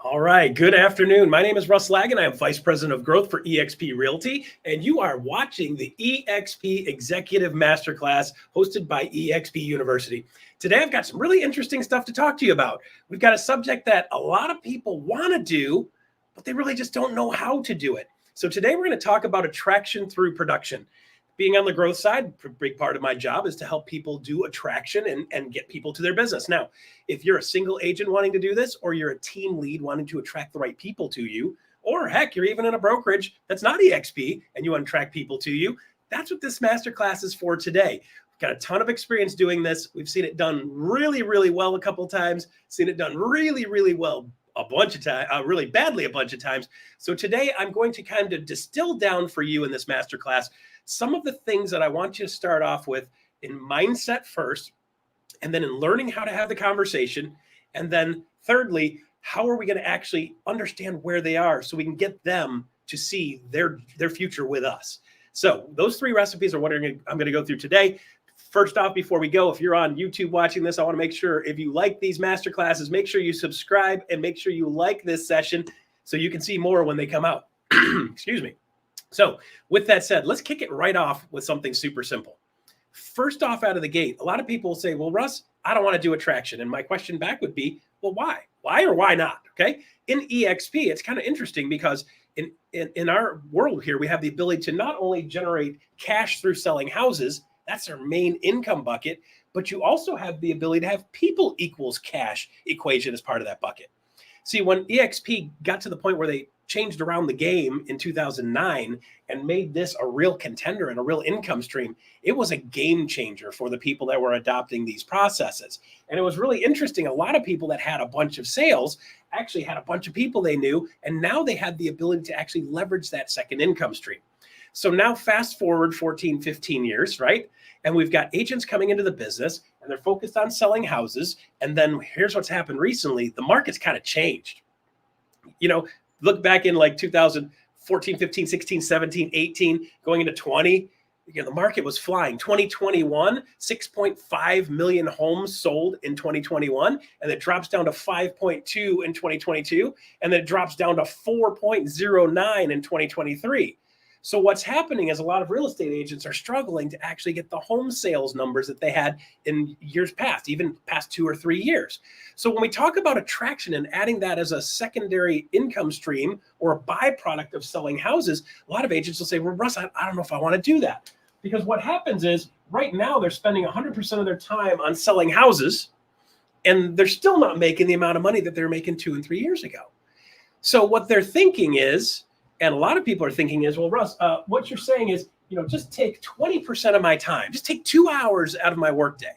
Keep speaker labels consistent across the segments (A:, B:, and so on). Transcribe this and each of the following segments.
A: All right. Good afternoon. My name is Russ Laggan. I am Vice President of Growth for eXp Realty, and you are watching the eXp Executive Masterclass hosted by eXp University. Today, I've got some really interesting stuff to talk to you about. We've got a subject that a lot of people want to do, but they really just don't know how to do it. So today, we're going to talk about attraction through production. Being on the growth side, a big part of my job is to help people do attraction and get people to their business. Now, if you're a single agent wanting to do this, or you're a team lead wanting to attract the right people to you, or heck, you're even in a brokerage that's not eXp and you want to attract people to you, that's what this masterclass is for today. We've got a ton of experience doing this. We've seen it done really, really well a couple of times, seen it done really, really well a bunch of times, really badly a bunch of times. So today I'm going to kind of distill down for you in this masterclass some of the things that I want you to start off with in mindset first, and then in learning how to have the conversation. And then thirdly, how are we going to actually understand where they are so we can get them to see their future with us? So those three recipes are what I'm going to go through today. First off, before we go, if you're on YouTube watching this, I want to make sure if you like these masterclasses, make sure you subscribe and make sure you like this session so you can see more when they come out. Excuse me. So with that said, let's kick it right off with something super simple. First off out of the gate, a lot of people say, well, Russ, I don't want to do attraction. And my question back would be, well, why? Why or why not? Okay. In eXp, it's kind of interesting because in our world here, we have the ability to not only generate cash through selling houses, that's our main income bucket, but you also have the ability to have people equals cash equation as part of that bucket. See, when eXp got to the point where they changed around the game in 2009 and made this a real contender and a real income stream, it was a game changer for the people that were adopting these processes. And it was really interesting. A lot of people that had a bunch of sales actually had a bunch of people they knew, and now they had the ability to actually leverage that second income stream. So now fast forward 14, 15 years, right? And we've got agents coming into the business and they're focused on selling houses. And then here's what's happened recently. The market's kind of changed. You know, look back in like 2014, 15, 16, 17, 18, going into 20, the market was flying. 2021, 6.5 million homes sold in 2021, and it drops down to 5.2 in 2022, and then it drops down to 4.09 in 2023. So what's happening is a lot of real estate agents are struggling to actually get the home sales numbers that they had in years past, even past 2 or 3 years. So when we talk about attraction and adding that as a secondary income stream or a byproduct of selling houses, a lot of agents will say, well, Russ, I don't know if I want to do that. Because what happens is right now they're spending 100% of their time on selling houses, and they're still not making the amount of money that they're making 2 and 3 years ago. So what they're thinking is, and a lot of people are thinking is, well, Russ, what you're saying is, just take 20% of my time, just take 2 hours out of my workday,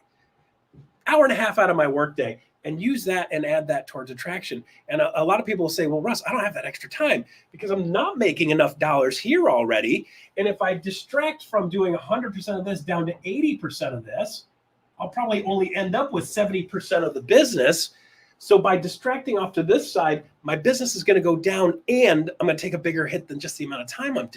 A: hour and a half out of my workday, and use that and add that towards attraction. And a lot of people will say, well, Russ, I don't have that extra time because I'm not making enough dollars here already. And if I distract from doing 100% of this down to 80% of this, I'll probably only end up with 70% of the business. So by distracting off to this side, my business is going to go down, and I'm going to take a bigger hit than just the amount of time I'm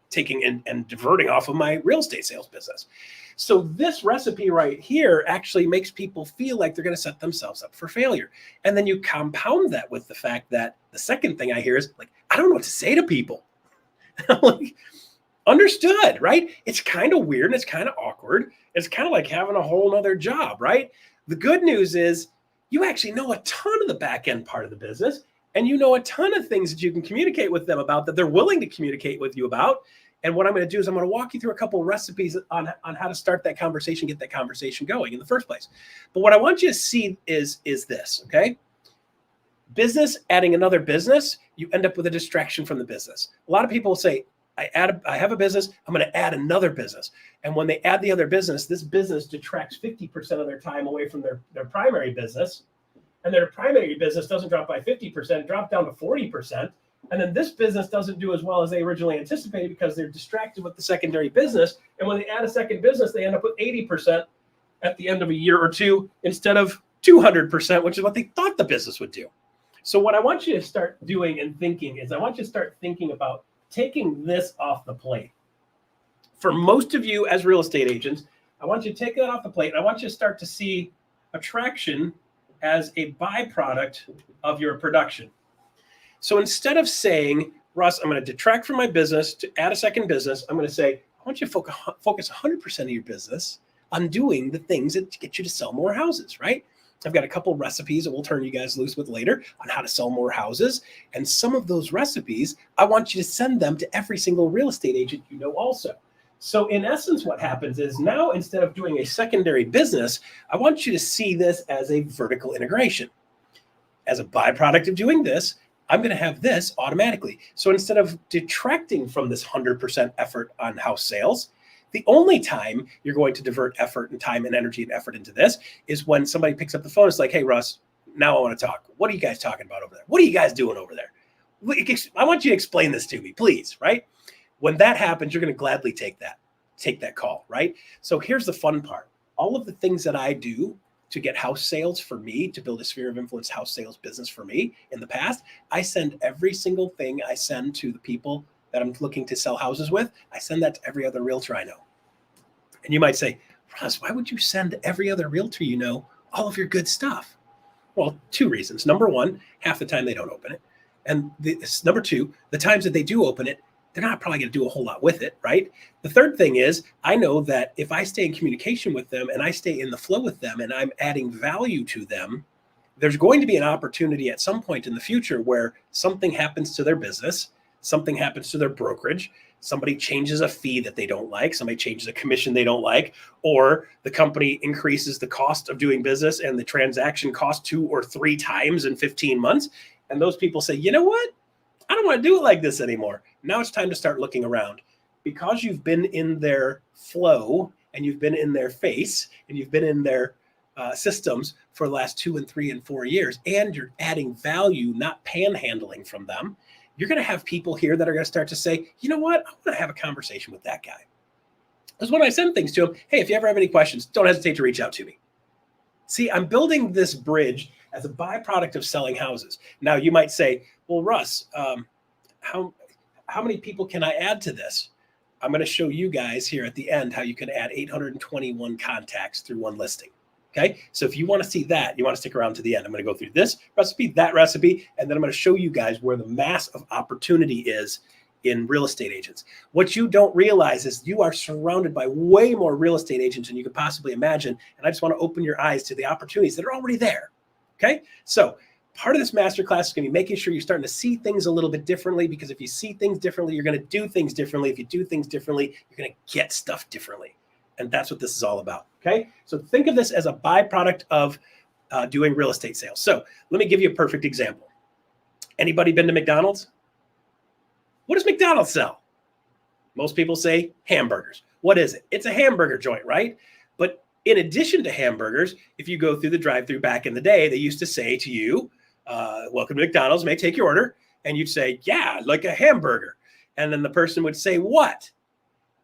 A: taking and diverting off of my real estate sales business. So this recipe right here actually makes people feel like they're going to set themselves up for failure. And then you compound that with the fact that the second thing I hear is like, I don't know what to say to people. Like, understood, right? It's kind of weird and it's kind of awkward. It's kind of like having a whole nother job, right? The good news is, you actually know a ton of the back end part of the business, and you know a ton of things that you can communicate with them about that they're willing to communicate with you about. And what I'm going to do is I'm going to walk you through a couple of recipes on how to start that conversation, get that conversation going in the first place. But what I want you to see is this, okay? Business adding another business, you end up with a distraction from the business. A lot of people say, I have a business, I'm going to add another business. And when they add the other business, this business detracts 50% of their time away from their primary business. And their primary business doesn't drop by 50%, drop down to 40%. And then this business doesn't do as well as they originally anticipated because they're distracted with the secondary business. And when they add a second business, they end up with 80% at the end of a year or two instead of 200%, which is what they thought the business would do. So what I want you to start doing and thinking is I want you to start thinking about taking this off the plate. For most of you as real estate agents, I want you to take that off the plate. And I want you to start to see attraction as a byproduct of your production. So instead of saying, Russ, I'm going to detract from my business to add a second business, I'm going to say, I want you to focus 100% of your business on doing the things that get you to sell more houses, right? I've got a couple recipes that we'll turn you guys loose with later on how to sell more houses. And some of those recipes, I want you to send them to every single real estate agent you know also. So in essence, what happens is now instead of doing a secondary business, I want you to see this as a vertical integration. As a byproduct of doing this, I'm going to have this automatically. So instead of detracting from this 100% effort on house sales, the only time you're going to divert effort and time and energy and effort into this is when somebody picks up the phone. It's like, hey, Russ, now I want to talk. What are you guys talking about over there? What are you guys doing over there? I want you to explain this to me, please, right? When that happens, you're going to gladly take that call, right? So here's the fun part. All of the things that I do to get house sales for me, to build a sphere of influence house sales business for me in the past, I send every single thing I send to the people that I'm looking to sell houses with. I send that to every other realtor I know. And you might say, Russ, why would you send every other realtor you know all of your good stuff? Well, two reasons. Number one, half the time they don't open it. And number two, the times that they do open it, they're not probably going to do a whole lot with it, right? The third thing is I know that if I stay in communication with them and I stay in the flow with them and I'm adding value to them, there's going to be an opportunity at some point in the future where something happens to their business, something happens to their brokerage, somebody changes a fee that they don't like, somebody changes a commission they don't like, or the company increases the cost of doing business and the transaction costs 2 or 3 times in 15 months. And those people say, you know what? I don't want to do it like this anymore. Now it's time to start looking around. Because you've been in their flow and you've been in their face and you've been in their systems for the last 2 and 3 and 4 years, and you're adding value, not panhandling from them, you're going to have people here that are going to start to say, you know what? I want to have a conversation with that guy. Because when I send things to him, hey, if you ever have any questions, don't hesitate to reach out to me. See, I'm building this bridge as a byproduct of selling houses. Now, you might say, well, Russ, how many people can I add to this? I'm going to show you guys here at the end how you can add 821 contacts through one listing. Okay, so if you want to see that, you want to stick around to the end. I'm going to go through this recipe, that recipe, and then I'm going to show you guys where the mass of opportunity is in real estate agents. What you don't realize is you are surrounded by way more real estate agents than you could possibly imagine. And I just want to open your eyes to the opportunities that are already there. Okay, so part of this masterclass is going to be making sure you're starting to see things a little bit differently, because if you see things differently, you're going to do things differently. If you do things differently, you're going to get stuff differently. And that's what this is all about. Okay, so think of this as a byproduct of doing real estate sales. So let me give you a perfect example. Anybody been to McDonald's? What does McDonald's sell? Most people say hamburgers. What is it? It's a hamburger joint, right? But in addition to hamburgers, if you go through the drive-through back in the day, they used to say to you, welcome to McDonald's, may I take your order? And you'd say, yeah, like a hamburger. And then the person would say, what?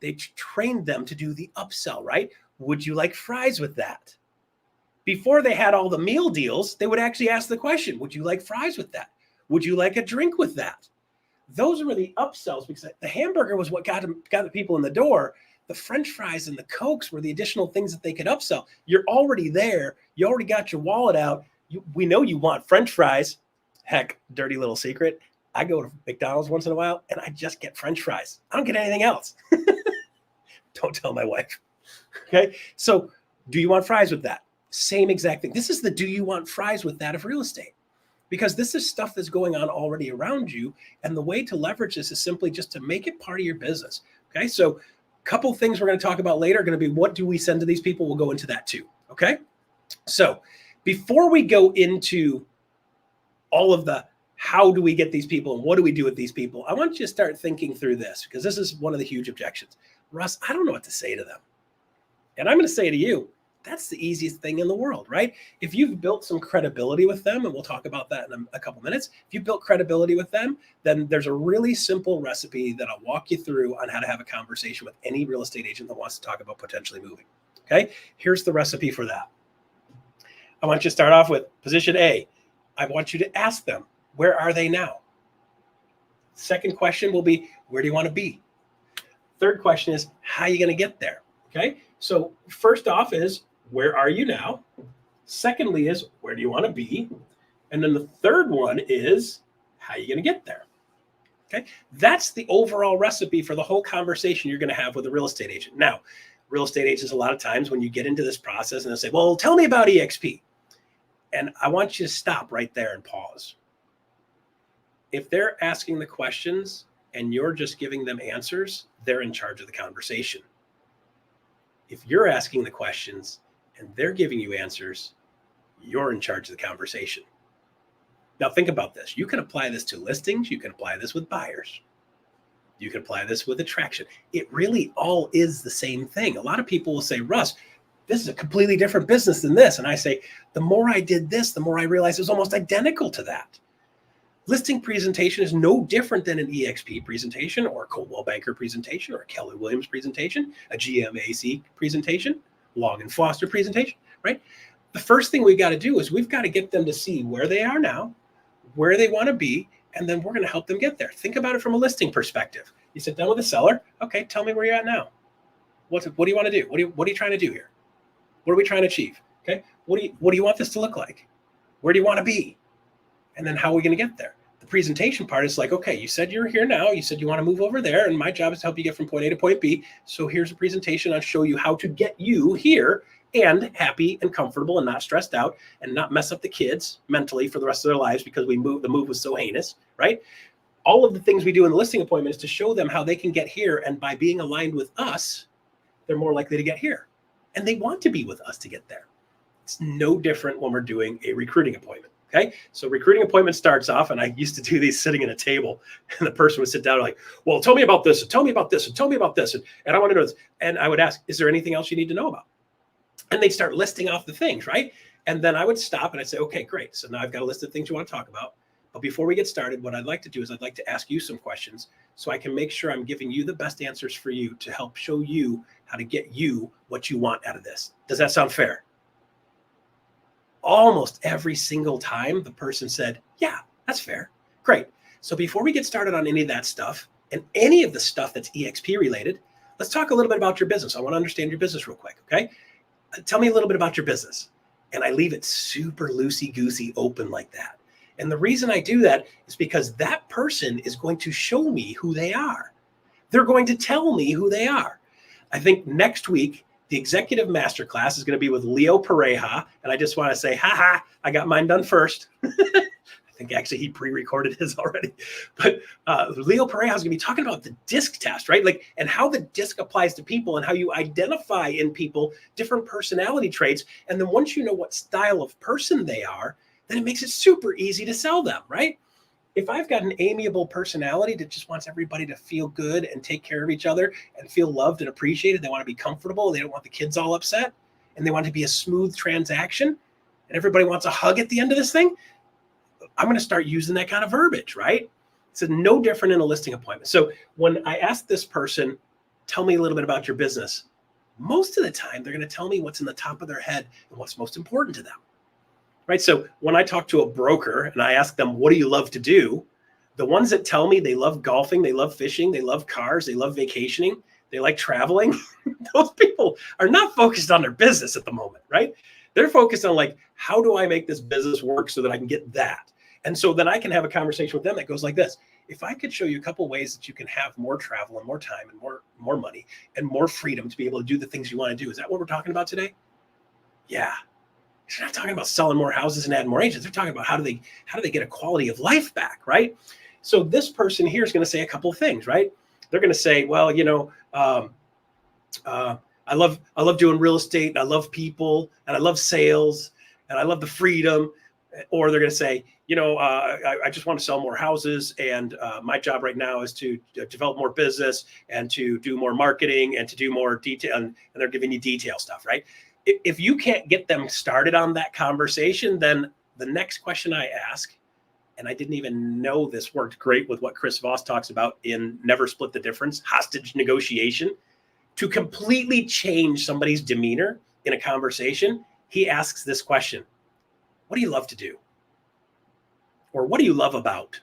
A: They trained them to do the upsell, right? Would you like fries with that? Before they had all the meal deals, they would actually ask the question, would you like fries with that? Would you like a drink with that? Those were the upsells, because the hamburger was what got the people in the door. The French fries and the Cokes were the additional things that they could upsell. You're already there. You already got your wallet out. We know you want French fries. Heck, dirty little secret. I go to McDonald's once in a while and I just get French fries. I don't get anything else. Don't tell my wife. Okay. So do you want fries with that? Same exact thing. This is the do you want fries with that of real estate, because this is stuff that's going on already around you. And the way to leverage this is simply just to make it part of your business. Okay. So a couple things we're going to talk about later are going to be, what do we send to these people? We'll go into that too. Okay. So before we go into all of the how do we get these people and what do we do with these people, I want you to start thinking through this, because this is one of the huge objections. Russ, I don't know what to say to them. And I'm going to say to you, that's the easiest thing in the world, right? If you've built some credibility with them, and we'll talk about that in a couple minutes, if you've built credibility with them, then there's a really simple recipe that I'll walk you through on how to have a conversation with any real estate agent that wants to talk about potentially moving. Okay, here's the recipe for that. I want you to start off with position A. I want you to ask them, where are they now? Second question will be, where do you want to be? Third question is, how are you going to get there? Okay, so first off is, where are you now? Secondly is, where do you want to be? And then the third one is, how are you going to get there? Okay. That's the overall recipe for the whole conversation you're going to have with a real estate agent. Now, real estate agents, a lot of times when you get into this process and they'll say, well, tell me about eXp. And I want you to stop right there and pause. If they're asking the questions and you're just giving them answers, they're in charge of the conversation. If you're asking the questions and they're giving you answers, you're in charge of the conversation. Now think about this. You can apply this to listings. You can apply this with buyers. You can apply this with attraction. It really all is the same thing. A lot of people will say, Russ, this is a completely different business than this. And I say, the more I did this, the more I realized it was almost identical to that. Listing presentation is no different than an eXp presentation or a Coldwell Banker presentation or a Keller Williams presentation, a GMAC presentation, Long and Foster presentation, right? The first thing we've got to do is we've got to get them to see where they are now, where they want to be, and then we're going to help them get there. Think about it from a listing perspective. You sit down with a seller. Okay, tell me where you're at now. What do you want to do? What are you trying to do here? What are we trying to achieve? Okay, what do you want this to look like? Where do you want to be? And then how are we going to get there? The presentation part is like, okay, you said you're here now. You said you want to move over there, and my job is to help you get from point A to point B. So here's a presentation. I'll show you how to get you here and happy and comfortable and not stressed out and not mess up the kids mentally for the rest of their lives because the move was so heinous, right? All of the things we do in the listing appointment is to show them how they can get here. And by being aligned with us, they're more likely to get here. And they want to be with us to get there. It's no different when we're doing a recruiting appointment. Okay, so recruiting appointment starts off, and I used to do these sitting at a table, and the person would sit down and like, well, tell me about this, and tell me about this, and tell me about this, and I want to know this. And I would ask, is there anything else you need to know about? And they'd start listing off the things, right? And then I would stop and I'd say, okay, great. So now I've got a list of things you want to talk about. But before we get started, what I'd like to do is I'd like to ask you some questions so I can make sure I'm giving you the best answers for you to help show you how to get you what you want out of this. Does that sound fair? Almost every single time the person said, yeah, that's fair. Great. So before we get started on any of that stuff and any of the stuff that's eXp related, let's talk a little bit about your business. I want to understand your business real quick. Okay. Tell me a little bit about your business. And I leave it super loosey-goosey open like that. And the reason I do that is because that person is going to show me who they are. They're going to tell me who they are. I think next week, the Executive Masterclass is going to be with Leo Pareja. And I just want to say, I got mine done first. I think actually he pre-recorded his already. But Leo Pareja is going to be talking about the DISC test, right? Like, and how the DISC applies to people and how you identify in people different personality traits. And then once you know what style of person they are, then it makes it super easy to sell them, right? If I've got an amiable personality that just wants everybody to feel good and take care of each other and feel loved and appreciated, they want to be comfortable, they don't want the kids all upset, and they want it to be a smooth transaction, and everybody wants a hug at the end of this thing, I'm going to start using that kind of verbiage, right? It's no different in a listing appointment. So when I ask this person, tell me a little bit about your business, most of the time they're going to tell me what's in the top of their head and what's most important to them. Right. So when I talk to a broker and I ask them, what do you love to do? The ones that tell me they love golfing, they love fishing, they love cars, they love vacationing, they like traveling. Those people are not focused on their business at the moment. Right. They're focused on like, how do I make this business work so that I can get that? And so then I can have a conversation with them that goes like this. If I could show you a couple ways that you can have more travel and more time and more money and more freedom to be able to do the things you want to do. Is that what we're talking about today? Yeah. They're not talking about selling more houses and adding more agents. They're talking about how do they get a quality of life back, right? So this person here is going to say a couple of things, right? They're going to say, well, I love doing real estate, and I love people, and I love sales, and I love the freedom. Or they're going to say, I just want to sell more houses, and my job right now is to develop more business and to do more marketing and to do more detail. And they're giving you detail stuff, right? If you can't get them started on that conversation, then the next question I ask, and I didn't even know this worked great with what Chris Voss talks about in Never Split the Difference, hostage negotiation, to completely change somebody's demeanor in a conversation, he asks this question: what do you love to do? Or what do you love about?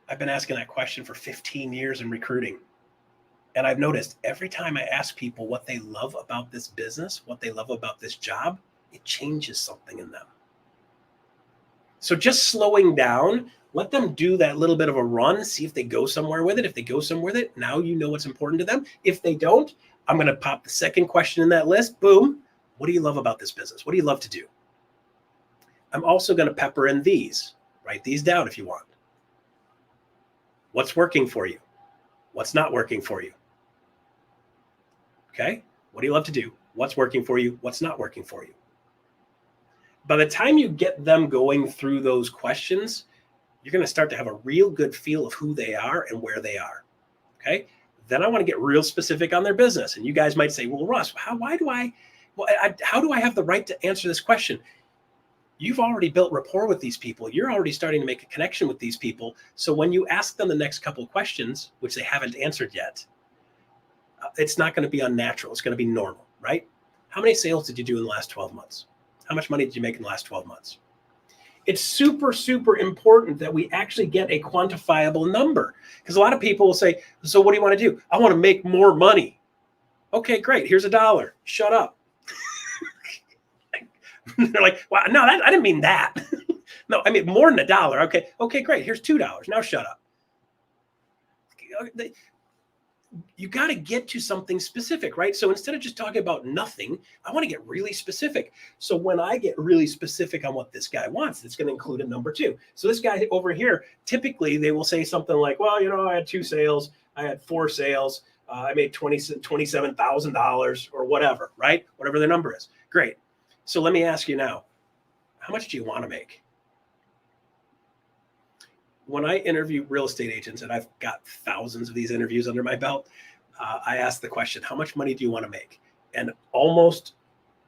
A: I've been asking that question for 15 years in recruiting. And I've noticed every time I ask people what they love about this business, what they love about this job, it changes something in them. So just slowing down, let them do that little bit of a run, see if they go somewhere with it. If they go somewhere with it, now you know what's important to them. If they don't, I'm going to pop the second question in that list. Boom. What do you love about this business? What do you love to do? I'm also going to pepper in these. Write these down if you want. What's working for you? What's not working for you? Okay. What do you love to do? What's working for you? What's not working for you? By the time you get them going through those questions, you're going to start to have a real good feel of who they are and where they are. Okay. Then I want to get real specific on their business. And you guys might say, well, Russ, how do I have the right to answer this question? You've already built rapport with these people. You're already starting to make a connection with these people. So when you ask them the next couple of questions, which they haven't answered yet, it's not going to be unnatural. It's going to be normal, right? How many sales did you do in the last 12 months? How much money did you make in the last 12 months? It's super, super important that we actually get a quantifiable number, because a lot of people will say, so what do you want to do? I want to make more money. Okay, great. Here's $1. Shut up. They're like, well, no, I didn't mean that. No, I mean more than $1. Okay, great. Here's $2. Now shut up. You got to get to something specific, right? So instead of just talking about nothing, I want to get really specific. So when I get really specific on what this guy wants, it's going to include a number 2. So this guy over here, typically they will say something like, well, I had 2 sales. I had 4 sales. I made $27,000 or whatever, right? Whatever the number is. Great. So let me ask you now, how much do you want to make? When I interview real estate agents, and I've got thousands of these interviews under my belt, I ask the question, how much money do you want to make? And almost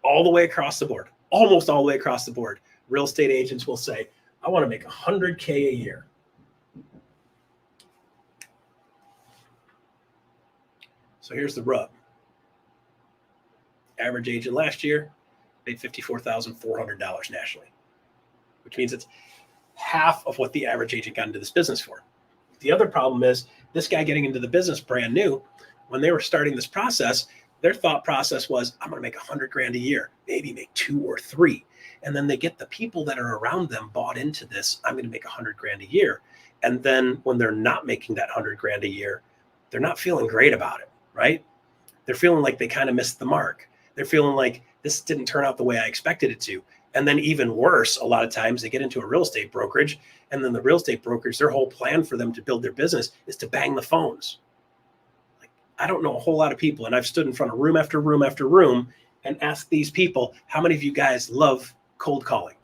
A: all the way across the board, real estate agents will say, I want to make $100K a year. So here's the rub. Average agent last year made $54,400 nationally, which means it's half of what the average agent got into this business for. The other problem is this guy getting into the business brand new, when they were starting this process, their thought process was, I'm going to make $100,000 a year, maybe make 2 or 3. And then they get the people that are around them bought into this. I'm going to make $100,000 a year. And then when they're not making that $100,000 a year, they're not feeling great about it, right? They're feeling like they kind of missed the mark. They're feeling like this didn't turn out the way I expected it to. And then even worse, a lot of times they get into a real estate brokerage, and then the real estate brokerage, their whole plan for them to build their business is to bang the phones. Like, I don't know a whole lot of people, and I've stood in front of room after room after room and asked these people, how many of you guys love cold calling?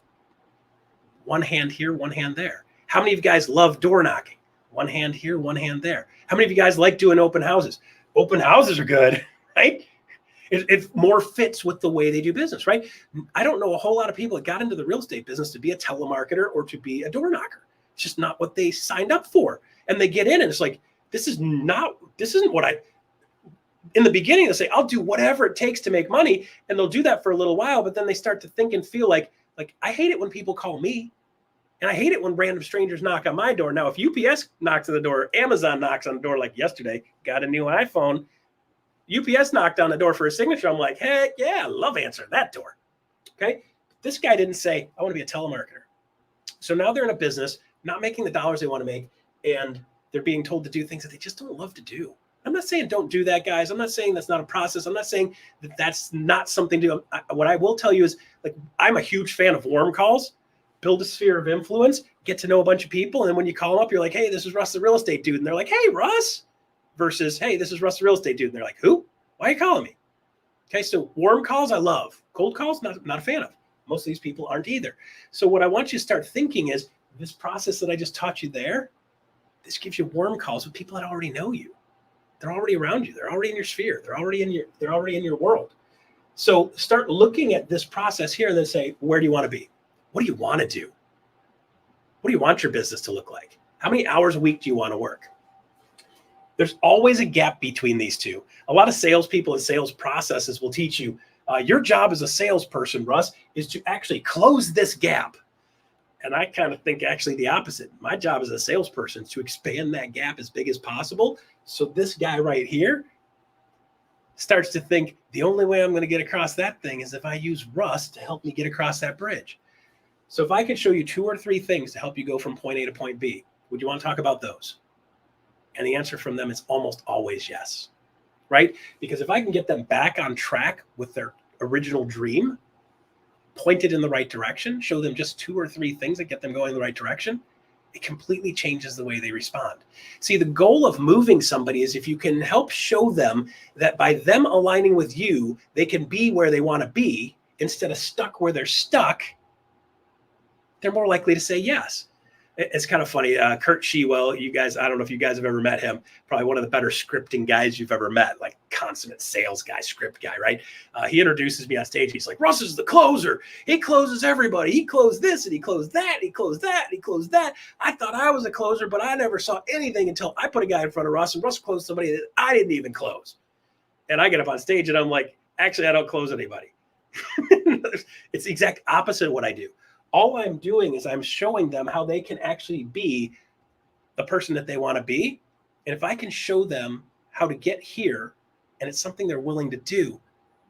A: One hand here, one hand there. How many of you guys love door knocking? One hand here, one hand there. How many of you guys like doing open houses? Open houses are good, right? It more fits with the way they do business, right? I don't know a whole lot of people that got into the real estate business to be a telemarketer or to be a door knocker. It's just not what they signed up for. And they get in and it's like, this isn't what in the beginning, they'll say, I'll do whatever it takes to make money. And they'll do that for a little while, but then they start to think and feel like I hate it when people call me. And I hate it when random strangers knock on my door. Now, if UPS knocks on the door, Amazon knocks on the door, like yesterday, got a new iPhone, UPS knocked on the door for a signature. I'm like, heck yeah, I love answering that door. Okay. This guy didn't say, I want to be a telemarketer. So now they're in a business, not making the dollars they want to make, and they're being told to do things that they just don't love to do. I'm not saying don't do that, guys. I'm not saying that's not a process. I'm not saying that that's not something to do. What I will tell you is, like, I'm a huge fan of warm calls. Build a sphere of influence, get to know a bunch of people. And then when you call them up, you're like, hey, this is Russ, the real estate dude. And they're like, hey, Russ. Versus, hey, this is Russ, the real estate dude. And they're like, who? Why are you calling me? Okay, so warm calls I love. Cold calls, not a fan of. Most of these people aren't either. So what I want you to start thinking is, this process that I just taught you there, this gives you warm calls with people that already know you. They're already around you. They're already in your sphere. They're already in your world. So start looking at this process here and then say, where do you want to be? What do you want to do? What do you want your business to look like? How many hours a week do you want to work? There's always a gap between these two. A lot of salespeople and sales processes will teach you, your job as a salesperson, Russ, is to actually close this gap. And I kind of think actually the opposite. My job as a salesperson is to expand that gap as big as possible So this guy right here starts to think the only way I'm going to get across that thing is if I use Russ to help me get across that bridge. So if I could show you 2 or 3 things to help you go from point A to point B, would you want to talk about those? And the answer from them is almost always yes, right? Because if I can get them back on track with their original dream, pointed in the right direction, show them just 2 or 3 things that get them going in the right direction, it completely changes the way they respond. See, the goal of moving somebody is if you can help show them that by them aligning with you, they can be where they want to be instead of stuck where they're stuck, they're more likely to say yes. It's kind of funny. Kurt Shewell, you guys, I don't know if you guys have ever met him, probably one of the better scripting guys you've ever met, like consummate sales guy, script guy, right? He introduces me on stage. He's like, Russ is the closer. He closes everybody. He closed this and he closed that. He closed that. And he closed that. I thought I was a closer, but I never saw anything until I put a guy in front of Russ and Russ closed somebody that I didn't even close. And I get up on stage and I'm like, actually, I don't close anybody. It's the exact opposite of what I do. All I'm doing is I'm showing them how they can actually be the person that they want to be. And if I can show them how to get here and it's something they're willing to do,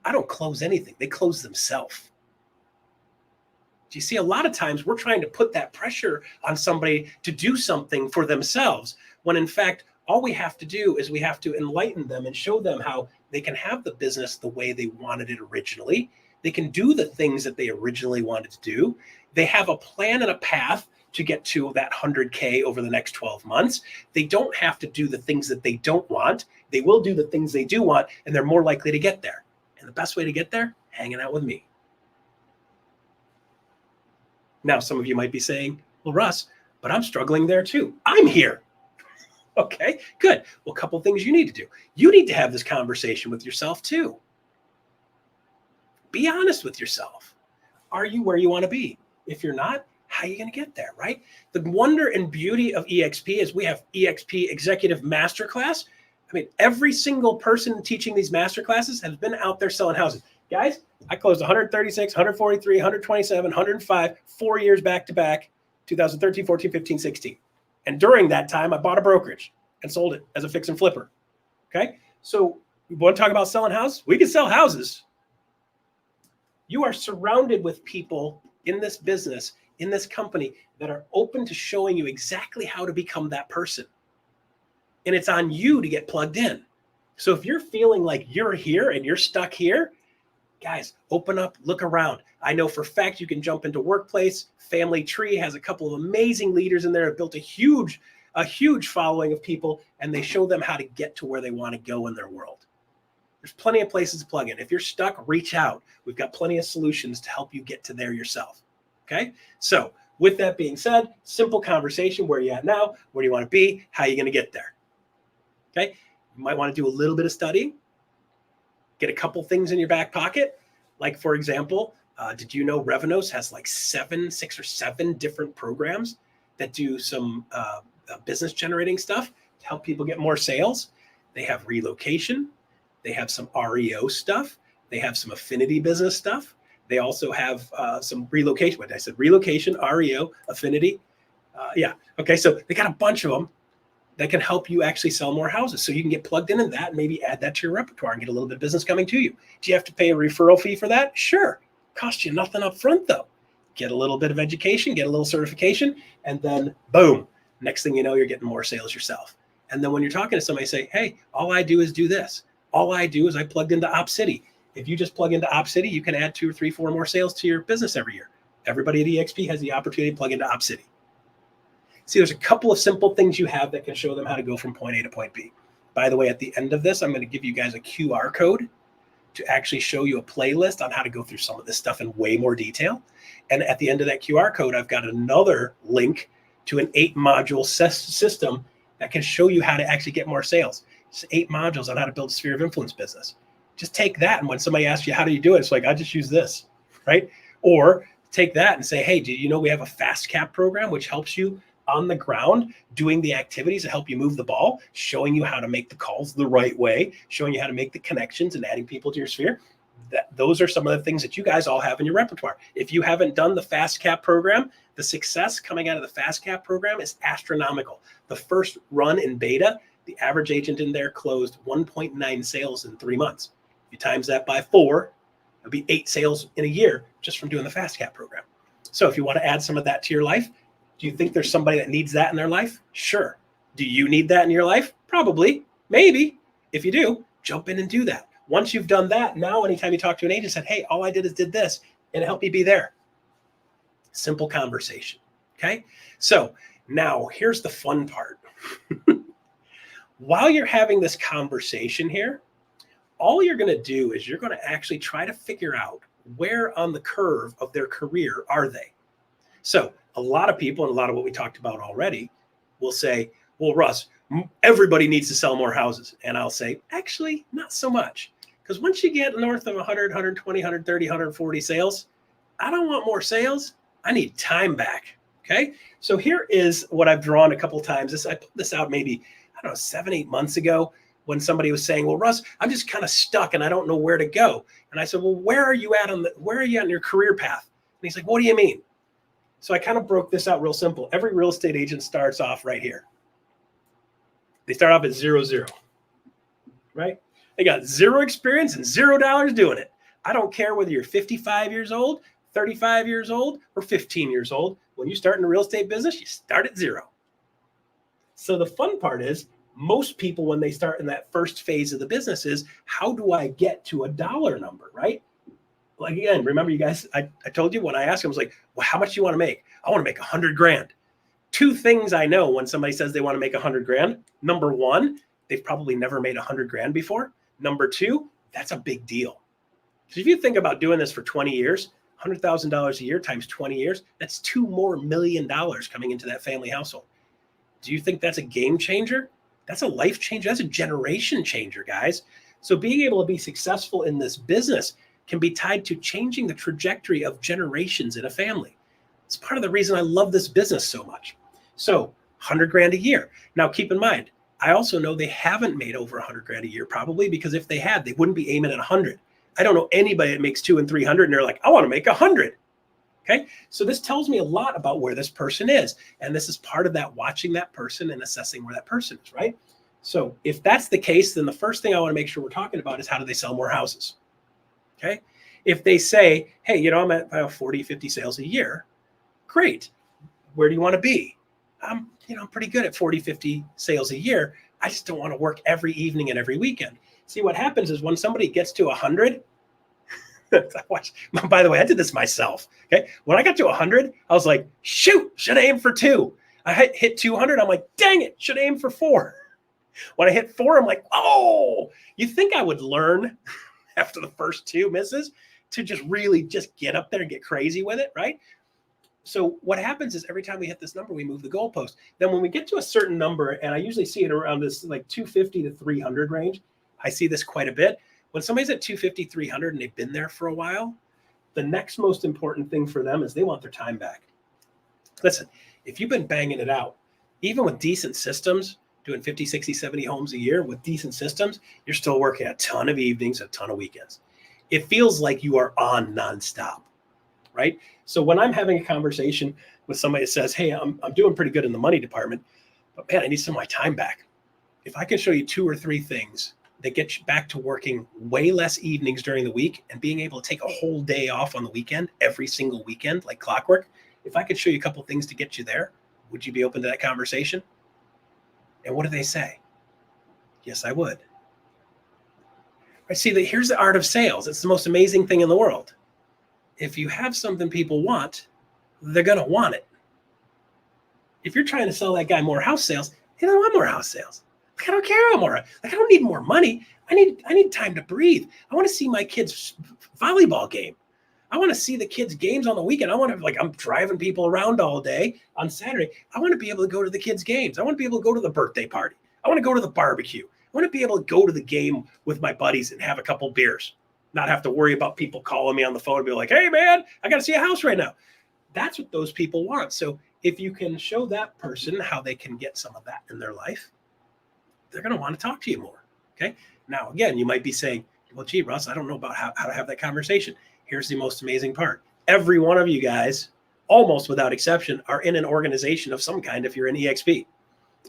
A: I don't close anything. They close themselves. Do you see, a lot of times we're trying to put that pressure on somebody to do something for themselves, when in fact, all we have to do is we have to enlighten them and show them how they can have the business the way they wanted it originally. They can do the things that they originally wanted to do. They have a plan and a path to get to that 100K over the next 12 months. They don't have to do the things that they don't want. They will do the things they do want, and they're more likely to get there. And the best way to get there, hanging out with me. Now, some of you might be saying, well, Russ, but I'm struggling there too. I'm here. Okay, good. Well, a couple things you need to do. You need to have this conversation with yourself too. Be honest with yourself. Are you where you want to be? If you're not, how are you going to get there, right? The wonder and beauty of eXp is we have eXp Executive Masterclass. I mean, every single person teaching these masterclasses has been out there selling houses. Guys, I closed 136, 143, 127, 105, 4 years back to back, 2013, 14, 15, 16. And during that time, I bought a brokerage and sold it as a fix and flipper. Okay. So we want to talk about selling houses? We can sell houses. You are surrounded with people in this business, in this company, that are open to showing you exactly how to become that person. And it's on you to get plugged in. So if you're feeling like you're here and you're stuck here, guys, open up, look around. I know for a fact you can jump into Workplace. Family Tree has a couple of amazing leaders in there, have built a huge following of people, and they show them how to get to where they want to go in their world. There's plenty of places to plug in. If you're stuck, reach out. We've got plenty of solutions to help you get to there yourself. Okay. So with that being said, simple conversation. Where are you at now? Where do you want to be? How are you going to get there? Okay. You might want to do a little bit of studying. Get a couple things in your back pocket. Like, for example, did you know Revenos has like 6 or 7 different programs that do some business generating stuff to help people get more sales? They have relocation. They have some REO stuff. They have some affinity business stuff. They also have some relocation. What I said, relocation, REO, affinity. Yeah. Okay. So they got a bunch of them that can help you actually sell more houses. So you can get plugged in that and maybe add that to your repertoire and get a little bit of business coming to you. Do you have to pay a referral fee for that? Sure. Costs you nothing up front though. Get a little bit of education, get a little certification, and then boom, next thing you know, you're getting more sales yourself. And then when you're talking to somebody, say, hey, all I do is do this. All I do is I plugged into OpCity. If you just plug into OpCity, you can add 2 or 3, 4 more sales to your business every year. Everybody at eXp has the opportunity to plug into OpCity. See, there's a couple of simple things you have that can show them how to go from point A to point B. By the way, at the end of this, I'm going to give you guys a QR code to actually show you a playlist on how to go through some of this stuff in way more detail. And at the end of that QR code, I've got another link to an 8-module system that can show you how to actually get more sales. It's 8 modules on how to build a sphere of influence business. Just take that, and when somebody asks you, how do you do it? It's like, I just use this, right? Or take that and say, hey, do you know we have a fast cap program, which helps you on the ground doing the activities to help you move the ball, showing you how to make the calls the right way, showing you how to make the connections and adding people to your sphere. Those are some of the things that you guys all have in your repertoire. If you haven't done the fast cap program, the success coming out of the fast cap program is astronomical. The first run in beta, The average agent in there closed 1.9 sales in 3 months. If you times that by 4, it'll be 8 sales in a year just from doing the Fast Cap program. So if you want to add some of that to your life, do you think there's somebody that needs that in their life? Sure. Do you need that in your life? Probably, maybe. If you do, jump in and do that. Once you've done that, now anytime you talk to an agent, said, hey, all I did is did this, and it helped me be there. Simple conversation. Okay. So now here's the fun part. While you're having this conversation here, all you're going to do is you're going to actually try to figure out where on the curve of their career are they. So a lot of people, and a lot of what we talked about already, will say, well, Russ, everybody needs to sell more houses. And I'll say, actually, not so much. Because once you get north of 100, 120, 130, 140 sales, I don't want more sales. I need time back. Okay. So here is what I've drawn a couple of times. I put this out maybe, I don't know, 7, 8 months ago when somebody was saying, well, Russ, I'm just kind of stuck and I don't know where to go. And I said, well, where are you at on your career path? And he's like, what do you mean? So I kind of broke this out real simple. Every real estate agent starts off right here. They start off at 0, 0, right? They got 0 experience and $0 doing it. I don't care whether you're 55 years old, 35 years old, or 15 years old. When you start in the real estate business, you start at 0. So the fun part is most people, when they start in that first phase of the business, is how do I get to a dollar number, right? Like, again, remember you guys, I told you when I asked them, I was like, well, how much do you want to make? I want to make 100 grand. 2 things I know when somebody says they want to make 100 grand. Number 1, they've probably never made 100 grand before. Number 2, that's a big deal. So if you think about doing this for 20 years, $100,000 a year times 20 years, that's $2 more million coming into that family household. Do you think that's a game changer? That's a life changer. That's a generation changer, guys. So being able to be successful in this business can be tied to changing the trajectory of generations in a family. It's part of the reason I love this business so much. So 100 grand a year. Now, keep in mind, I also know they haven't made over 100 grand a year, probably because if they had, they wouldn't be aiming at 100. I don't know anybody that makes 200 and 300 and they're like, I want to make 100. Okay. So this tells me a lot about where this person is. And this is part of that, watching that person and assessing where that person is, right? So if that's the case, then the first thing I want to make sure we're talking about is how do they sell more houses? Okay. If they say, hey, I'm at 40, 50 sales a year. Great. Where do you want to be? I'm pretty good at 40, 50 sales a year. I just don't want to work every evening and every weekend. See, what happens is when somebody gets to 100, by the way, I did this myself. Okay. When I got to 100, I was like, shoot, should I aim for 2? I hit 200. I'm like, dang it, should I aim for 4? When I hit 4, I'm like, oh, you think I would learn after the first 2 misses to just really just get up there and get crazy with it, right? So what happens is every time we hit this number, we move the goalpost. Then when we get to a certain number, and I usually see it around this like 250 to 300 range, I see this quite a bit. When somebody's at 250, 300, and they've been there for a while, the next most important thing for them is they want their time back. Listen, if you've been banging it out, even with decent systems, doing 50, 60, 70 homes a year with decent systems, you're still working a ton of evenings, a ton of weekends. It feels like you are on nonstop, right? So when I'm having a conversation with somebody that says, hey, I'm doing pretty good in the money department, but man, I need some of my time back. If I can show you 2 or 3 things that get you back to working way less evenings during the week and being able to take a whole day off on the weekend, every single weekend, like clockwork, if I could show you a couple things to get you there, would you be open to that conversation? And what do they say? Yes, I would. I see that here's the art of sales. It's the most amazing thing in the world. If you have something people want, they're going to want it. If you're trying to sell that guy more house sales, he don't want more house sales. Like, I don't care about more. Like, I don't need more money. I need time to breathe. I want to see my kids' volleyball game. I want to see the kids' games on the weekend. I want to, I'm driving people around all day on Saturday. I want to be able to go to the kids' games. I want to be able to go to the birthday party. I want to go to the barbecue. I want to be able to go to the game with my buddies and have a couple beers, not have to worry about people calling me on the phone and be like, hey, man, I got to see a house right now. That's what those people want. So if you can show that person how they can get some of that in their life, they're going to want to talk to you more. Okay. Now, again, you might be saying, well, gee, Russ, I don't know about how to have that conversation. Here's the most amazing part. Every one of you guys, almost without exception, are in an organization of some kind if you're in eXp.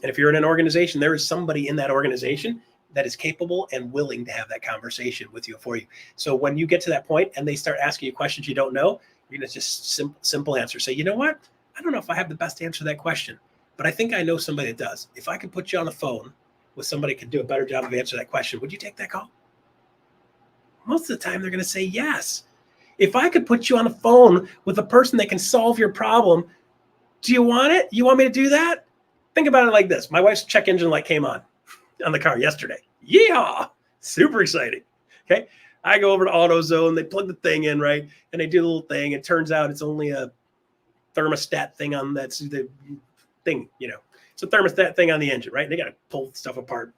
A: And if you're in an organization, there is somebody in that organization that is capable and willing to have that conversation with you for you. So when you get to that point and they start asking you questions you don't know, you're going to just simple answer. Say, you know what? I don't know if I have the best answer to that question, but I think I know somebody that does. If I could put you on the phone with somebody who could do a better job of answering that question, would you take that call? Most of the time, they're going to say yes. If I could put you on the phone with a person that can solve your problem, do you want it? You want me to do that? Think about it like this. My wife's check engine light came on the car yesterday. Yeehaw! Super exciting. Okay. I go over to AutoZone. They plug the thing in, right? And they do the little thing. It turns out it's only a thermostat thing on that's the thing, it's a thermostat thing on the engine, right? And they got to pull stuff apart.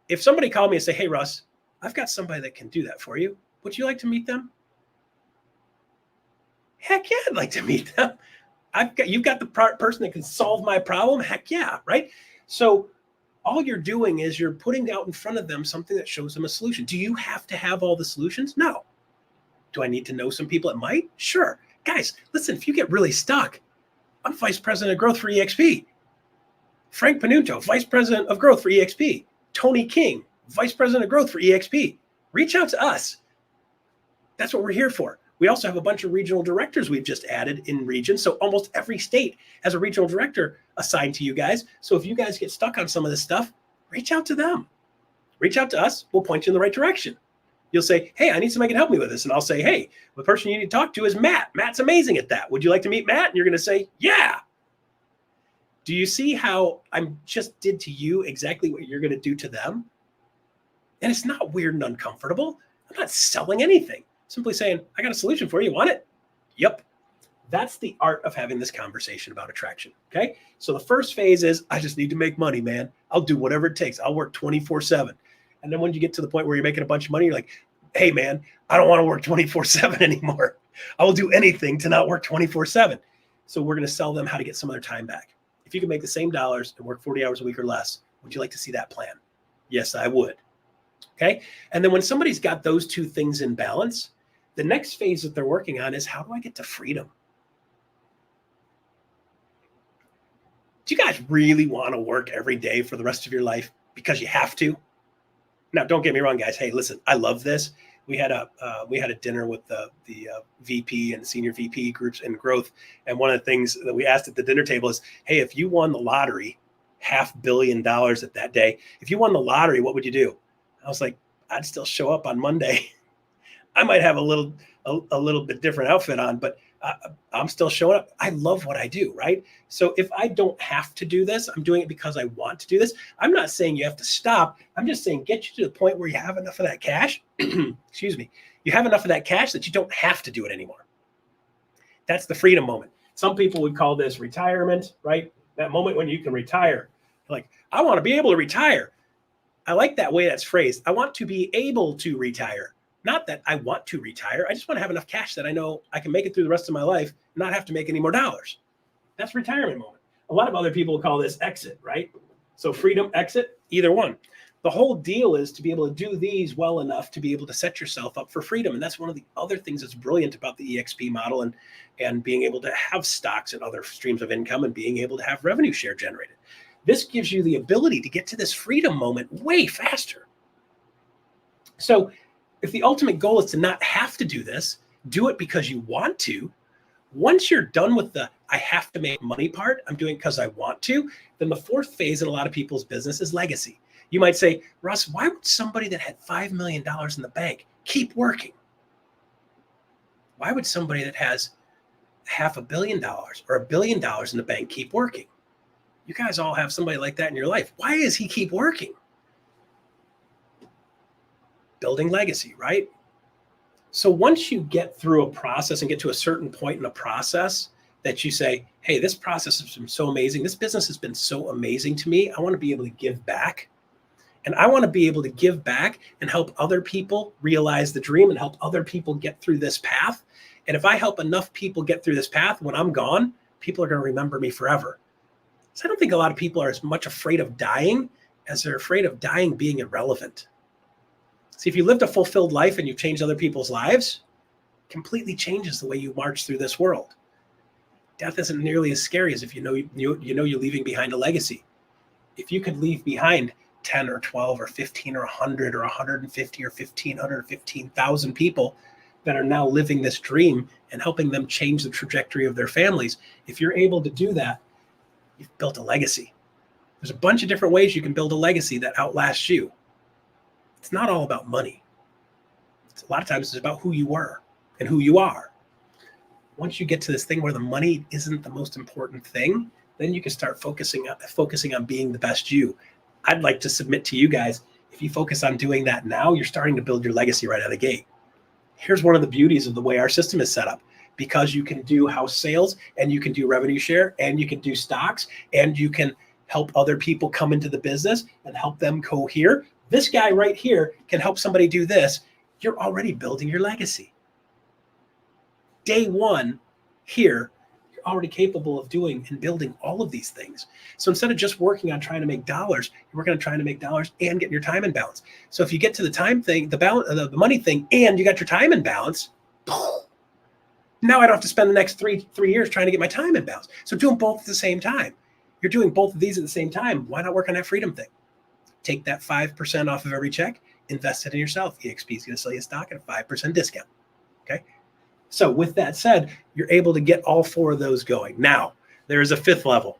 A: If somebody called me and say, hey, Russ, I've got somebody that can do that for you. Would you like to meet them? Heck yeah, I'd like to meet them. You've got the person that can solve my problem. Heck yeah, right? So all you're doing is you're putting out in front of them something that shows them a solution. Do you have to have all the solutions? No. Do I need to know some people that might? Sure. Guys, listen, if you get really stuck, I'm Vice President of Growth for eXp. Frank Panuto, Vice President of Growth for eXp. Tony King, Vice President of Growth for eXp. Reach out to us. That's what we're here for. We also have a bunch of regional directors we've just added in regions. So almost every state has a regional director assigned to you guys. So if you guys get stuck on some of this stuff, reach out to them. Reach out to us. We'll point you in the right direction. You'll say, hey, I need somebody who can help me with this. And I'll say, hey, the person you need to talk to is Matt. Matt's amazing at that. Would you like to meet Matt? And you're going to say, yeah. Do you see how I just did to you exactly what you're going to do to them? And it's not weird and uncomfortable. I'm not selling anything. Simply saying, I got a solution for you. Want it? Yep. That's the art of having this conversation about attraction. Okay. So the first phase is, I just need to make money, man. I'll do whatever it takes. I'll work 24/7. And then when you get to the point where you're making a bunch of money, you're like, hey, man, I don't want to work 24/7 anymore. I will do anything to not work 24/7. So we're going to sell them how to get some of their time back. If you can make the same dollars and work 40 hours a week or less, would you like to see that plan? Yes, I would. Okay. And then when somebody's got those two things in balance, the next phase that they're working on is, how do I get to freedom? Do you guys really want to work every day for the rest of your life because you have to? Now, don't get me wrong, guys. Hey, listen, I love this. We had a dinner with the VP and senior VP groups in growth. And one of the things that we asked at the dinner table is, hey, if you won the lottery, $500 million at that day, if you won the lottery, what would you do? I was like, I'd still show up on Monday. I might have a little bit different outfit on, but I'm still showing up. I love what I do, right? So if I don't have to do this, I'm doing it because I want to do this. I'm not saying you have to stop. I'm just saying get you to the point where you have enough of that cash. Excuse me. You have enough of that cash that you don't have to do it anymore. That's the freedom moment. Some people would call this retirement, right? That moment when you can retire. Like, I want to be able to retire. I like that way that's phrased. I want to be able to retire. Not that I want to retire. I just want to have enough cash that I know I can make it through the rest of my life and not have to make any more dollars. That's retirement moment. A lot of other people call this exit, right? So freedom, exit, either one. The whole deal is to be able to do these well enough to be able to set yourself up for freedom. And that's one of the other things that's brilliant about the eXp model and being able to have stocks and other streams of income and being able to have revenue share generated. This gives you the ability to get to this freedom moment way faster. So if the ultimate goal is to not have to do this, do it because you want to. Once you're done with the I have to make money part, I'm doing it because I want to, then the fourth phase in a lot of people's business is legacy. You might say, Russ, why would somebody that had $5 million in the bank keep working? Why would somebody that has $500 million or $1 billion in the bank keep working? You guys all have somebody like that in your life. Why does he keep working? Building legacy, right? So once you get through a process and get to a certain point in the process that you say, hey, this process has been so amazing. This business has been so amazing to me. I want to be able to give back. And I want to be able to give back and help other people realize the dream and help other people get through this path. And if I help enough people get through this path, when I'm gone, people are going to remember me forever. So I don't think a lot of people are as much afraid of dying as they're afraid of dying being irrelevant. See, if you lived a fulfilled life and you changed other people's lives, it completely changes the way you march through this world. Death isn't nearly as scary as if you know you're leaving behind a legacy. if you could leave behind 10 or 12 or 15 or 100 or 150 or 1,500 or 15,000 people that are now living this dream and helping them change the trajectory of their families, if you're able to do that, you've built a legacy. There's a bunch of different ways you can build a legacy that outlasts you. It's not all about money. A lot of times it's about who you were and who you are. Once you get to this thing where the money isn't the most important thing, then you can start focusing on being the best you. I'd like to submit to you guys, if you focus on doing that now, you're starting to build your legacy right out of the gate. Here's one of the beauties of the way our system is set up. Because you can do house sales and you can do revenue share and you can do stocks and you can help other people come into the business and help them go here. This guy right here can help somebody do this. You're already building your legacy. Day one here, you're already capable of doing and building all of these things. So instead of just working on trying to make dollars, you're working on trying to make dollars and get your time in balance. So if you get to the time thing, the money thing, and you got your time in balance, now I don't have to spend the next three years trying to get my time in balance. So do them both at the same time. You're doing both of these at the same time. Why not work on that freedom thing? Take that 5% off of every check, invest it in yourself. eXp is going to sell you a stock at a 5% discount. Okay. So with that said, you're able to get all four of those going. Now, there is a fifth level.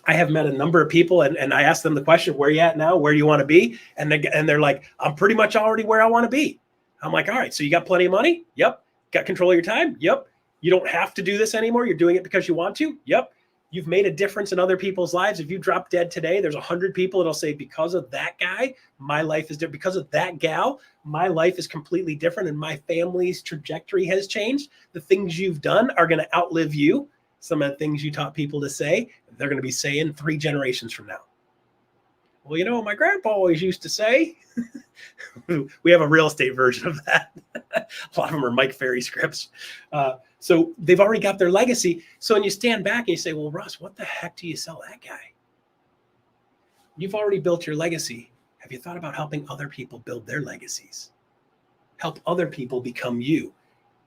A: I have met a number of people and I asked them the question, where are you at now? Where do you want to be? And they're like, I'm pretty much already where I want to be. I'm like, all right, so you got plenty of money? Yep. Got control of your time? Yep. You don't have to do this anymore. You're doing it because you want to? Yep. You've made a difference in other people's lives. If you drop dead today, there's 100 people that'll say, because of that guy, my life is different. Because of that gal, my life is completely different and my family's trajectory has changed. The things you've done are going to outlive you. Some of the things you taught people to say, they're going to be saying 3 generations from now. Well, you know what my grandpa always used to say? We have a real estate version of that. A lot of them are Mike Ferry scripts. So they've already got their legacy. So when you stand back and you say, well, Russ, what the heck do you sell that guy? You've already built your legacy. Have you thought about helping other people build their legacies? Help other people become you.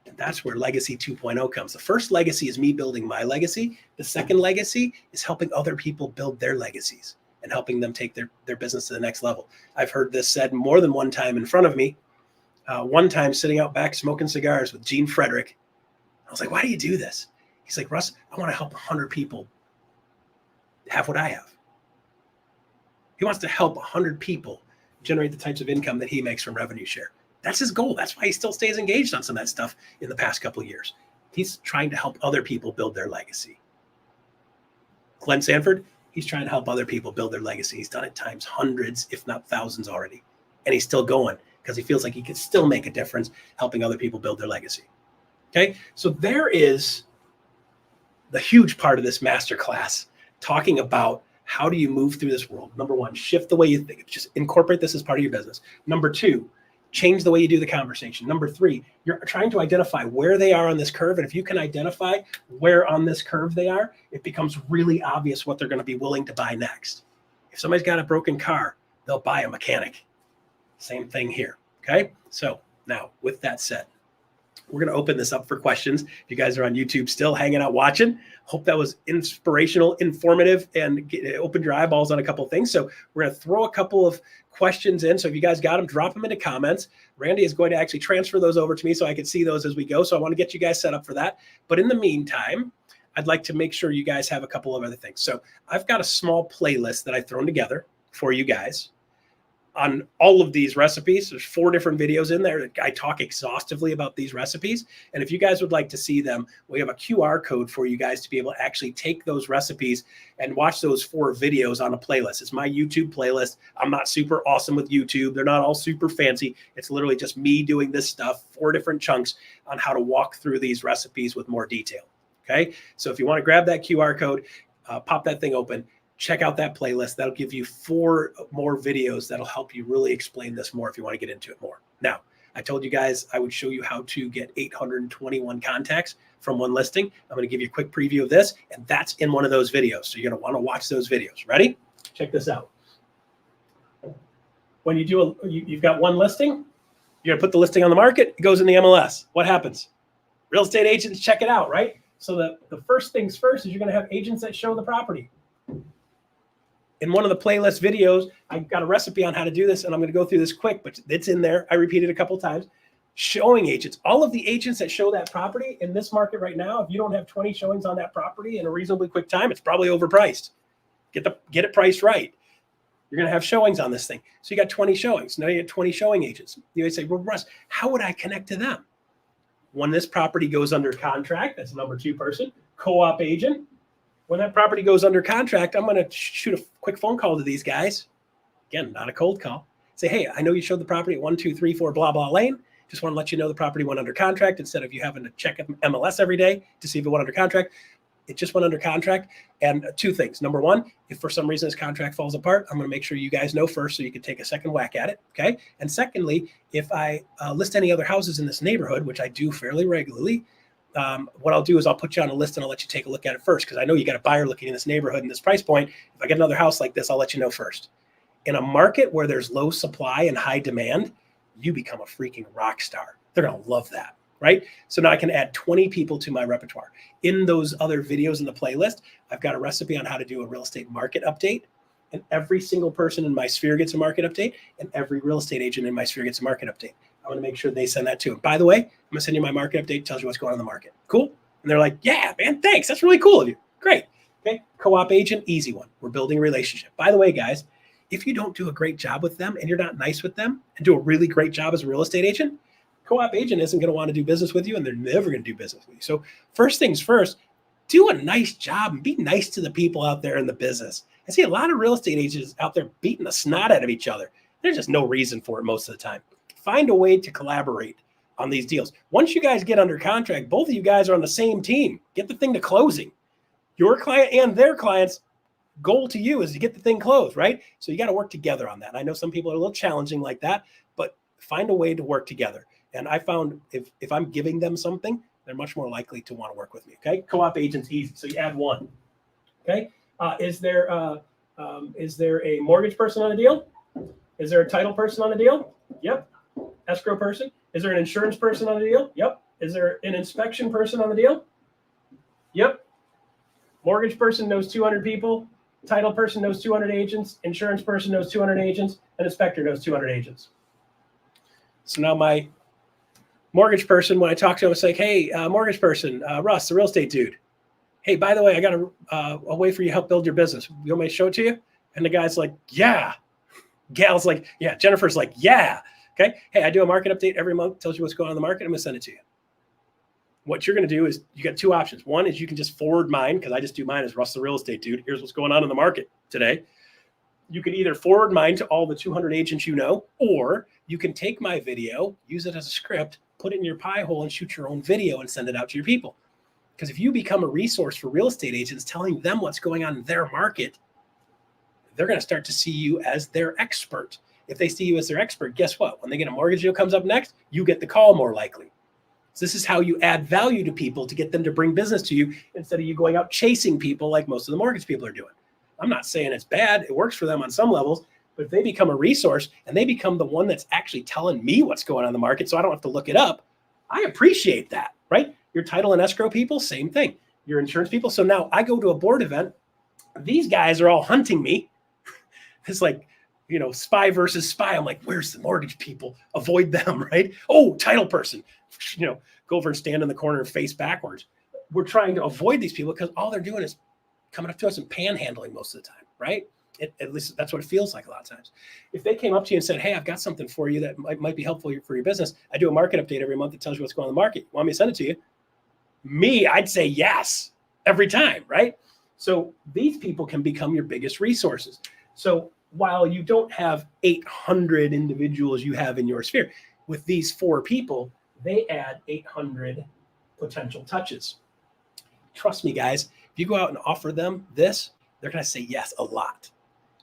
A: And that's where Legacy 2.0 comes. The first legacy is me building my legacy. The second legacy is helping other people build their legacies and helping them take their business to the next level. I've heard this said more than one time in front of me. One time sitting out back smoking cigars with Gene Frederick. I was like, why do you do this? He's like, Russ, I want to help 100 people have what I have. He wants to help 100 people generate the types of income that he makes from revenue share. That's his goal. That's why he still stays engaged on some of that stuff in the past couple of years. He's trying to help other people build their legacy. Glenn Sanford, he's trying to help other people build their legacy. He's done it times hundreds, if not thousands already. And he's still going because he feels like he can still make a difference helping other people build their legacy. Okay, so there is the huge part of this masterclass talking about how do you move through this world. Number one, shift the way you think. Just incorporate this as part of your business. Number two, change the way you do the conversation. Number three, you're trying to identify where they are on this curve. And if you can identify where on this curve they are, it becomes really obvious what they're going to be willing to buy next. If somebody's got a broken car, they'll buy a mechanic. Same thing here. Okay, so now with that said, we're going to open this up for questions. If you guys are on YouTube still hanging out watching, hope that was inspirational, informative, and opened your eyeballs on a couple of things. So we're going to throw a couple of questions in. So if you guys got them, drop them into comments. Randy is going to actually transfer those over to me so I can see those as we go. So I want to get you guys set up for that. But in the meantime, I'd like to make sure you guys have a couple of other things. So I've got a small playlist that I've thrown together for you guys on all of these recipes. There's 4 different videos in there. I talk exhaustively about these recipes. And if you guys would like to see them, we have a QR code for you guys to be able to actually take those recipes and watch those 4 videos on a playlist. It's my YouTube playlist. I'm not super awesome with YouTube. They're not all super fancy. It's literally just me doing this stuff, 4 different chunks on how to walk through these recipes with more detail. Okay. So if you want to grab that QR code, pop that thing open. Check out that playlist. That'll give you 4 more videos that'll help you really explain this more if you want to get into it more. Now, I told you guys I would show you how to get 821 contacts from one listing. I'm going to give you a quick preview of this, and that's in one of those videos. So you're going to want to watch those videos. Ready? Check this out. When you do you've got one listing, you're going to put the listing on the market. It goes in the MLS. What happens? Real estate agents check it out, right? So the first things first is you're going to have agents that show the property. In one of the playlist videos, I've got a recipe on how to do this, and I'm going to go through this quick, but it's in there. I repeat it a couple of times. Showing agents, all of the agents that show that property in this market right now, if you don't have 20 showings on that property in a reasonably quick time, it's probably overpriced. Get it priced right. You're going to have showings on this thing. So you got 20 showings. Now you got 20 showing agents. You would say, well, Russ, how would I connect to them? When this property goes under contract, that's number 2 person, co-op agent. When that property goes under contract, I'm going to shoot a quick phone call to these guys. Again, not a cold call. Say, hey, I know you showed the property at 1234 blah, blah lane. Just want to let you know the property went under contract instead of you having to check MLS every day to see if it went under contract. It just went under contract. And 2 things. Number 1, if for some reason this contract falls apart, I'm going to make sure you guys know first so you can take a second whack at it. Okay. And secondly, if I list any other houses in this neighborhood, which I do fairly regularly, what I'll do is I'll put you on a list and I'll let you take a look at it first because I know you got a buyer looking in this neighborhood and this price point. If I get another house like this, I'll let you know first. In a market where there's low supply and high demand, you become a freaking rock star. They're going to love that, right? So now I can add 20 people to my repertoire. In those other videos in the playlist, I've got a recipe on how to do a real estate market update. And every single person in my sphere gets a market update, and every real estate agent in my sphere gets a market update. I want to make sure they send that too. And by the way, I'm going to send you my market update, tells you what's going on in the market. Cool? And they're like, yeah, man, thanks. That's really cool of you. Great. Okay. Co-op agent, easy one. We're building a relationship. By the way, guys, if you don't do a great job with them and you're not nice with them and do a really great job as a real estate agent, co-op agent isn't going to want to do business with you and they're never going to do business with you. So first things first, do a nice job and be nice to the people out there in the business. I see a lot of real estate agents out there beating the snot out of each other. There's just no reason for it most of the time. Find a way to collaborate on these deals. Once you guys get under contract, both of you guys are on the same team. Get the thing to closing. Your client and their client's goal to you is to get the thing closed, right? So you got to work together on that. I know some people are a little challenging like that, but find a way to work together. And I found if I'm giving them something, they're much more likely to want to work with me. Okay, co-op agent's easy, so you add 1. Okay, is there a mortgage person on the deal? Is there a title person on the deal? Yep. Escrow person? Is there an insurance person on the deal? Yep. Is there an inspection person on the deal? Yep. Mortgage person knows 200 people. Title person knows 200 agents. Insurance person knows 200 agents. An inspector knows 200 agents. So now my mortgage person, when I talk to him, it's like, hey, mortgage person, Russ, the real estate dude. Hey, by the way, I got a way for you to help build your business. You want me to show it to you? And the guy's like, yeah. Gal's like, yeah. Jennifer's like, yeah. Okay. Hey, I do a market update every month. Tells you what's going on in the market. I'm going to send it to you. What you're going to do is you got 2 options. One is you can just forward mine because I just do mine as Russ, the real estate dude. Here's what's going on in the market today. You can either forward mine to all the 200 agents you know, or you can take my video, use it as a script, put it in your pie hole and shoot your own video and send it out to your people. Because if you become a resource for real estate agents telling them what's going on in their market, they're going to start to see you as their expert. If they see you as their expert, guess what? When they get a mortgage deal comes up next, you get the call more likely. So this is how you add value to people to get them to bring business to you instead of you going out chasing people like most of the mortgage people are doing. I'm not saying it's bad. It works for them on some levels, but if they become a resource and they become the one that's actually telling me what's going on in the market so I don't have to look it up, I appreciate that, right? Your title and escrow people, same thing. Your insurance people. So now I go to a board event. These guys are all hunting me. It's like, spy versus spy. I'm like, where's the mortgage people? Avoid them, right? Oh, title person, go over and stand in the corner and face backwards. We're trying to avoid these people because all they're doing is coming up to us and panhandling most of the time, right? At least that's what it feels like a lot of times. If they came up to you and said, hey, I've got something for you that might be helpful for your business. I do a market update every month that tells you what's going on in the market. Want me to send it to you? Me, I'd say yes every time, right? So these people can become your biggest resources. So while you don't have 800 individuals you have in your sphere, with these 4 people, they add 800 potential touches. Trust me, guys, if you go out and offer them this, they're going to say yes a lot.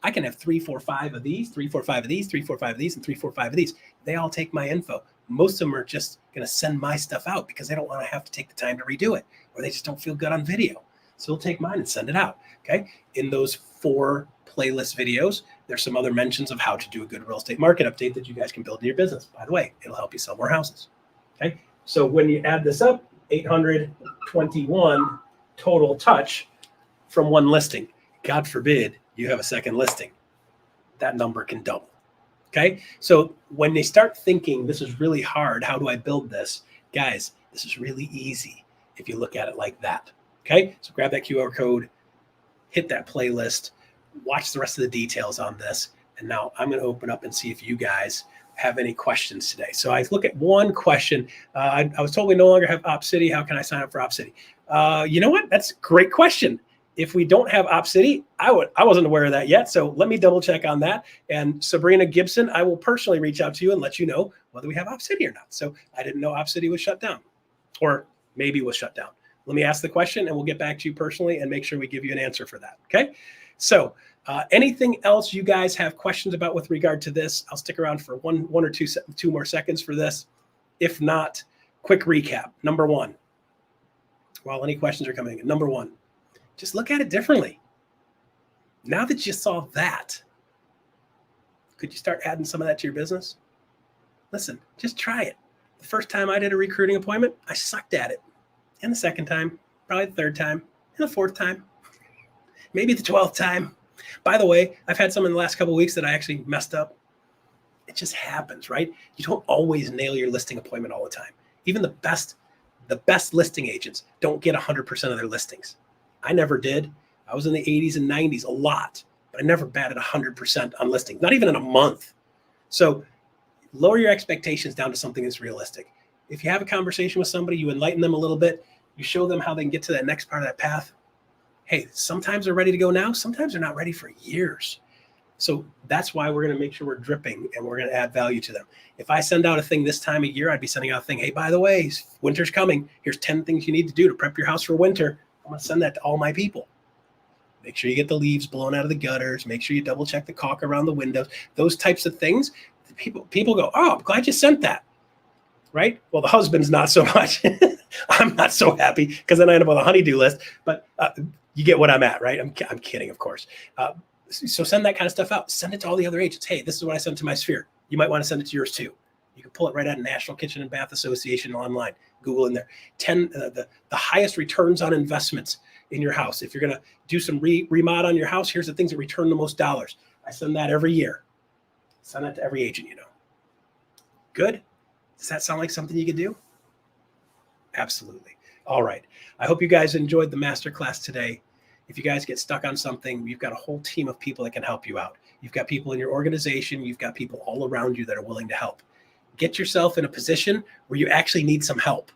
A: I can have 3, 4, 5 of these, 3, 4, 5 of these, 3, 4, 5 of these, and 3, 4, 5 of these. They all take my info. Most of them are just going to send my stuff out because they don't want to have to take the time to redo it, or they just don't feel good on video. So they'll take mine and send it out. Okay. In those 4 playlist videos, there's some other mentions of how to do a good real estate market update that you guys can build in your business. By the way, it'll help you sell more houses. Okay. So when you add this up, 821 total touch from one listing. God forbid you have a second listing. That number can double. Okay. So when they start thinking this is really hard, how do I build this? Guys, this is really easy if you look at it like that. Okay. So grab that QR code, hit that playlist, watch the rest of the details on this. And now I'm going to open up and see if you guys have any questions today. So I look at one question. I was told we no longer have OpCity. How can I sign up for OpCity? You know what? That's a great question. If we don't have OpCity, I wasn't aware of that yet. So let me double check on that. And Sabrina Gibson, I will personally reach out to you and let you know whether we have OpCity or not. So I didn't know OpCity was shut down, or maybe was shut down. Let me ask the question and we'll get back to you personally and make sure we give you an answer for that. Okay. So anything else you guys have questions about with regard to this? I'll stick around for one or two more seconds for this. If not, quick recap. Number one, while any questions are coming in, number one, just look at it differently. Now that you saw that, could you start adding some of that to your business? Listen, just try it. The first time I did a recruiting appointment, I sucked at it. And the second time, probably the third time, and the fourth time, maybe the 12th time. By the way, I've had some in the last couple of weeks that I actually messed up. It just happens, right? You don't always nail your listing appointment all the time. Even the best listing agents don't get 100% of their listings. I never did. I was in the 80s and 90s a lot, but I never batted 100% on listings, not even in a month. So lower your expectations down to something that's realistic. If you have a conversation with somebody, you enlighten them a little bit, you show them how they can get to that next part of that path. Hey, sometimes they're ready to go now. Sometimes they're not ready for years. So that's why we're going to make sure we're dripping and we're going to add value to them. If I send out a thing this time of year, I'd be sending out a thing. Hey, by the way, winter's coming. Here's 10 things you need to do to prep your house for winter. I'm going to send that to all my people. Make sure you get the leaves blown out of the gutters. Make sure you double check the caulk around the windows. Those types of things. People go, oh, I'm glad you sent that. Right? Well, the husband's not so much. I'm not so happy because then I end up on a honey-do list. But you get what I'm at, right? I'm kidding, of course. So send that kind of stuff out. Send it to all the other agents. Hey, this is what I sent to my sphere. You might want to send it to yours too. You can pull it right out of National Kitchen and Bath Association online. Google in there. 10 the highest returns on investments in your house. If you're going to do some remod on your house, here's the things that return the most dollars. I send that every year. Send that to every agent you know. Good? Does that sound like something you could do? Absolutely. All right. I hope you guys enjoyed the masterclass today. If you guys get stuck on something, we've got a whole team of people that can help you out. You've got people in your organization. You've got people all around you that are willing to help. Get yourself in a position where you actually need some help.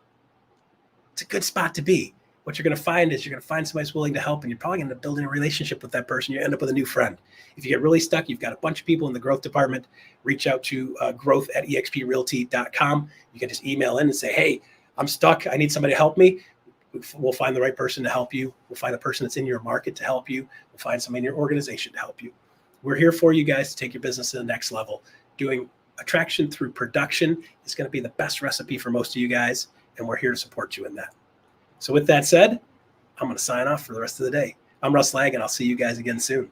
A: It's a good spot to be. What you're going to find is you're going to find somebody who's willing to help, and you're probably going to end up building a relationship with that person. You end up with a new friend. If you get really stuck, you've got a bunch of people in the growth department. Reach out to growth@exprealty.com. You can just email in and say, hey, I'm stuck. I need somebody to help me. We'll find the right person to help you. We'll find a person that's in your market to help you. We'll find somebody in your organization to help you. We're here for you guys to take your business to the next level. Doing attraction through production is going to be the best recipe for most of you guys, and we're here to support you in that. So with that said, I'm going to sign off for the rest of the day. I'm Russ Laggan. I'll see you guys again soon.